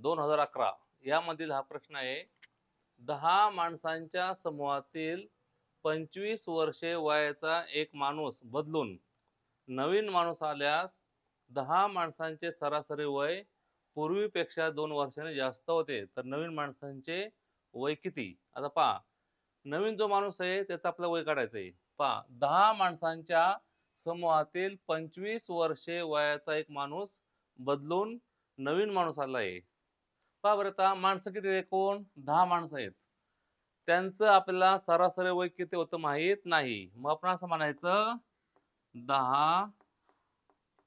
2011 यामधील हा प्रश्न आहे. 10 माणसांच्या समूहातील 25 वर्षे वयाचा एक माणूस बदलून नवीन माणूस आल्यास 10 माणसांचे सरासरी वय पूर्वीपेक्षा 2 वर्षांनी जास्त होते. तर नवीन माणसांचे वय किती? आता पहा, नवीन जो माणूस आहे त्याचं आपलं वय काढायचं आहे. पहा, 10 माणसांच्या समूहातील 25 वर्षे वयाचा एक माणूस बदलून नवीन माणूस आला आहे. पहा बरं, आता माणसं किती आहेत? एकूण 10 माणसं आहेत. त्यांचं आपल्याला सरासरी वय किती होतं माहीत नाही. मग आपण असं म्हणायचं, 10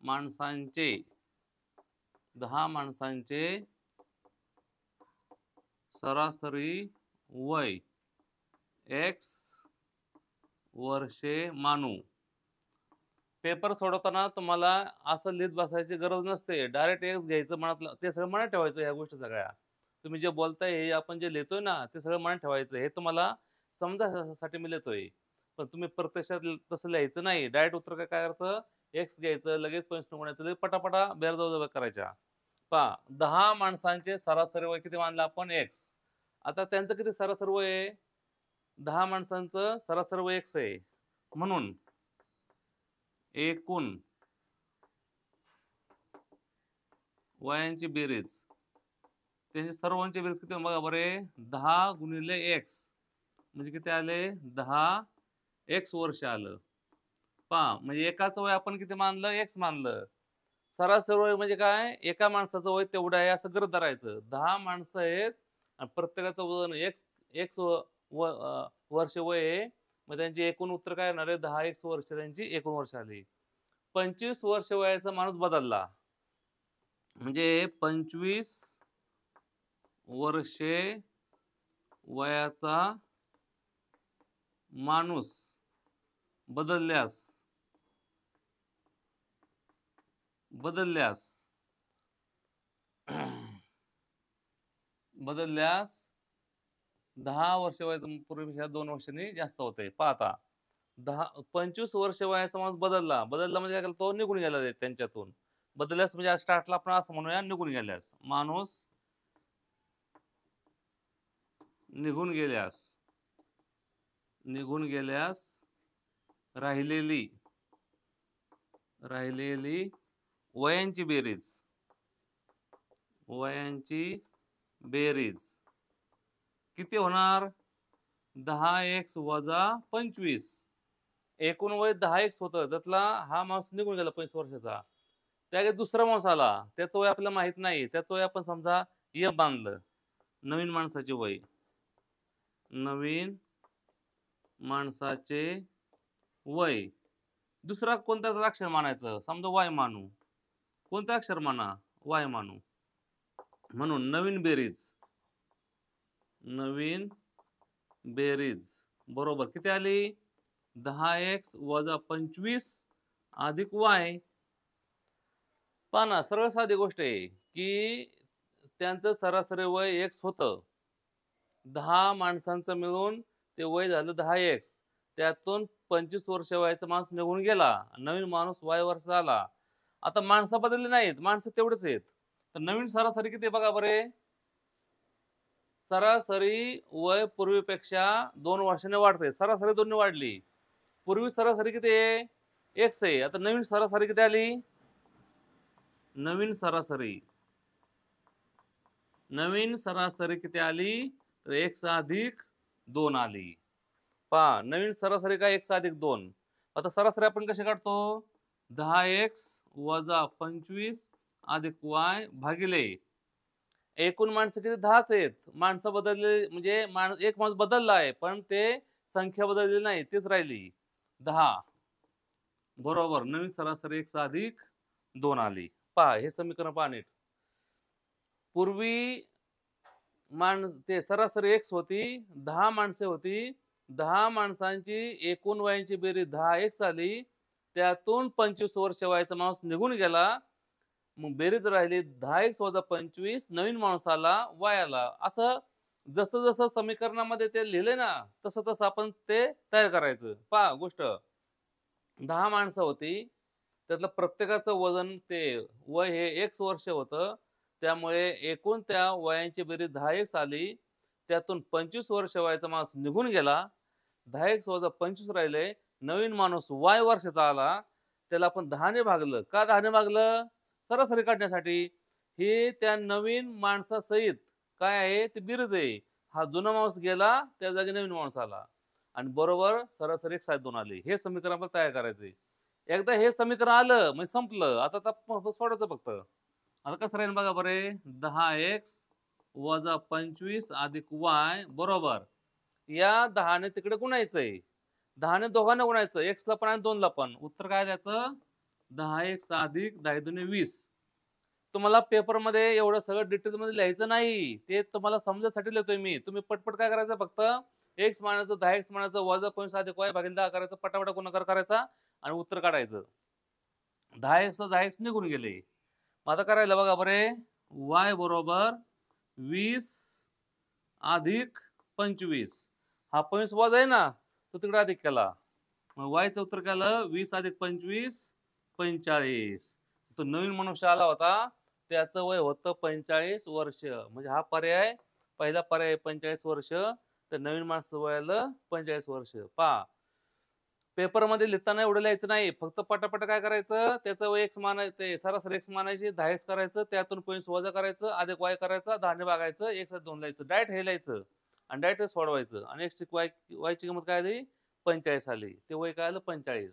माणसांचे 10 माणसांचे सरासरी वय एक्स वर्षे मानू. पेपर सोडवताना तुम्हाला असं लिहित बसायची गरज नसते. डायरेक्ट एक्स घ्यायचं, मनातलं ते सगळं मनात ठेवायचं. ह्या गोष्टी सगळ्या तुम्ही जे बोलताय, हे आपण जे लिहितोय ना, ते सगळं मनात ठेवायचं. हे तुम्हाला समजासाठी मी लिहितोय. पण तुम्ही प्रत्यक्षात तसं लिहायचं नाही. डायरेक्ट उत्तर काय काय करायचं, एक्स घ्यायचं, लगेच पंच म्हणायचं, लगेच पटापटा बेरजाऊ करायच्या. पहा, 10 माणसांचे सरासरी वय किती मानलं आपण? एक्स. आता त्यांचं किती सरासरी वय आहे? 10 माणसांचं सरासरी वय एक्स आहे. म्हणून एकूण वयांची बेरीज, त्यांची सर्वांची बेरीज किती बघा बरे, 10 गुणिले एक्स म्हणजे किती आले? 10 एक्स वर्ष आलं. पहा, म्हणजे एकाचं वय आपण किती मानलं? एक्स मानलं. सरासरी वय म्हणजे काय? एका माणसाचं वय तेवढं आहे असं गृहीत धरायचं. 10 माणसं आहेत आणि प्रत्येकाचं वजन एक्स एक्स वर्ष वय आहे. मग त्यांची एकूण उत्तर काय येणार आहे? 10 एक्स वर्ष त्यांची एकूण वर्ष आली. 25 वर्ष वयाचा माणूस बदलला म्हणजे 25 वर्षे वयाचा माणूस बदलल्यास बदलल्यास 10 वर्ष वयाचा पूर्वीपेक्षा 2 वर्षांनी जास्त होते. पहा आता, 25 वर्ष वयाचा माणूस बदलला. बदलला म्हणजे काय केलं? तो निघून गेला त्यांच्यातून. बदलल्यास म्हणजे स्टार्टला आपण असं म्हणूया, निघून गेल्यास. माणूस निघून गेल्यास राहिलेली वयांची बेरीज किती होणार? 10x वजा 25. एकूण वय 10x होतं, त्यातला हा माणूस निघून गेला 25 वर्षाचा. त्यात दुसरा माणूस आला, त्याचं वय आपल्याला माहित नाही. त्याचं वय आपण समजा एफ बांधलं. नवीन माणसाचे वय दुसरा कोणत्या अक्षर मानायचं? समजा वाय मानू. कोणतं अक्षर माना? वाय मानू. म्हणून नवीन बेरीज बरोबर किती आली? 10x वजा 25 अधिक वाय. पहा ना, सरळ साधी गोष्ट आहे की त्यांचं सरासरी वय एक्स होतं. 10 माणसांचं मिळून ते वय झालं 10x. त्यातून 25 वर्ष वयाचा माणूस निघून गेला. नवीन माणूस वाय वर्ष आला. आता माणसं बदलली नाहीत, माणसं तेवढेच आहेत. तर नवीन सरासरी किती बघा बरे. सरासरी वय पूर्वीपेक्षा 2 वर्षांनी वाढते. सरासरी 2 वाढली. पूर्वी सरासरी किती आहे? एक्स आहे. आता नवीन सरासरी किती आली? नवीन सरासरी किती आली? तर एक्स अधिक 2 आली. पहा, नवीन सरासरी काय? एक्स अधिक 2. आता सरासरी आपण कशी काढतो? 10x वजा 25 अधिक वाय भागिले एकूण माणसं किती? 10च आहेत. माणसं बदलले म्हणजे एक माणूस बदलला आहे, पण ते संख्या बदललेली नाही, तीच राहिली 10. बरोबर, नवीन सरासरी एक्स अधिक 2 आली. पहा, हे समीकरण पहा नीट. पूर्वी ते सरासरी एक्स होती, 10 माणसे होती. 10 माणसांची एकूण वयांची बेरीज 10x आली. त्यातून 25 वर्ष वयाचा माणूस निघून गेला. मग बेरीज राहिली 10x वजा 25. नवीन माणूस आला, वाय आला. असं जसं जसं समीकरणामध्ये ते लिहिले ना, तसं तसं आपण ते तयार करायचं. पहा गोष्ट, 10 माणसं होती, त्यातलं प्रत्येकाचं वजन ते वय हे एक्स वर्ष होतं. त्यामुळे एकूण त्या वयांची बेरीज 10x आली. त्यातून 25 वर्ष वयाचा माणूस निघून गेला. 10x वजा 25 राहिले. नवीन माणूस y वर्षाचा आला. त्याला आपण 10 ने भागलं. का 10 ने भागलं? सरासरी काढण्यासाठी. हे त्या नवीन माणसासहित काय आहे? ते बेरीज आहे. हा जुना माणूस गेला, त्या जागी नवीन माणूस आला आणि बरोबर सरासरी 1/2 आली. हे समीकरण आपल्याला तयार करायचंय. एकदा हे समीकरण आलं म्हणजे संपलं. आता सोडवायचं फक्त. आता कसं राहील बघा बरे. 10x वजा 25 अधिक y बरोबर. या 10 ने तिकडे गुणायचंय. 10 ने दोघांना गुणायचं. x ला पण आणि 2 ला पण. उत्तर काय द्यायचं? 10x अधिक 10 दुने 20. तुम्हाला पेपरमध्ये एवढं सगळं डिटेल्समध्ये लिहायचं नाही. ते तुम्हाला समजण्यासाठी लिहितोय मी. तुम्ही पटपट काय करायचं फक्त x मानाचं 10x मानाचं वजा 25 अधिक y भागिले 10 करायचं. पटापट गुणाकार करायचा आणि उत्तर काढायचं. 10x ला 10x निघून गेले. मग आता करायला बघा बरे. y बरोबर 20 अधिक 25. हा 25 वजा आहे ना, तो तिकडे अधिक केला. मग y चं उत्तर केलं 20 अधिक 25 45. तो नवीन मनुष्य आला होता, त्याचं वय होतं 45 वर्ष. म्हणजे हा पर्याय पहिला पर्याय 45 वर्ष, तर नवीन माणसाचं वय आलं 45 वर्ष. पहा पेपरमध्ये लिहिताना एवढं लिहायचं नाही. फक्त पटापट काय करायचं, त्याचं वय x मानायचं, ते सरासरी x मानायची, 10x करायचं, त्यातून 25 वजा करायचं, अधिक y करायचा, 10 ने भागायचं, 1 2 लिहायचं. डायरेक्ट हे लिहायचं आणि डायरेक्ट सोडवायचं आणि y ची किंमत काय आली? 45 आली. ते वय काय आलं? 45.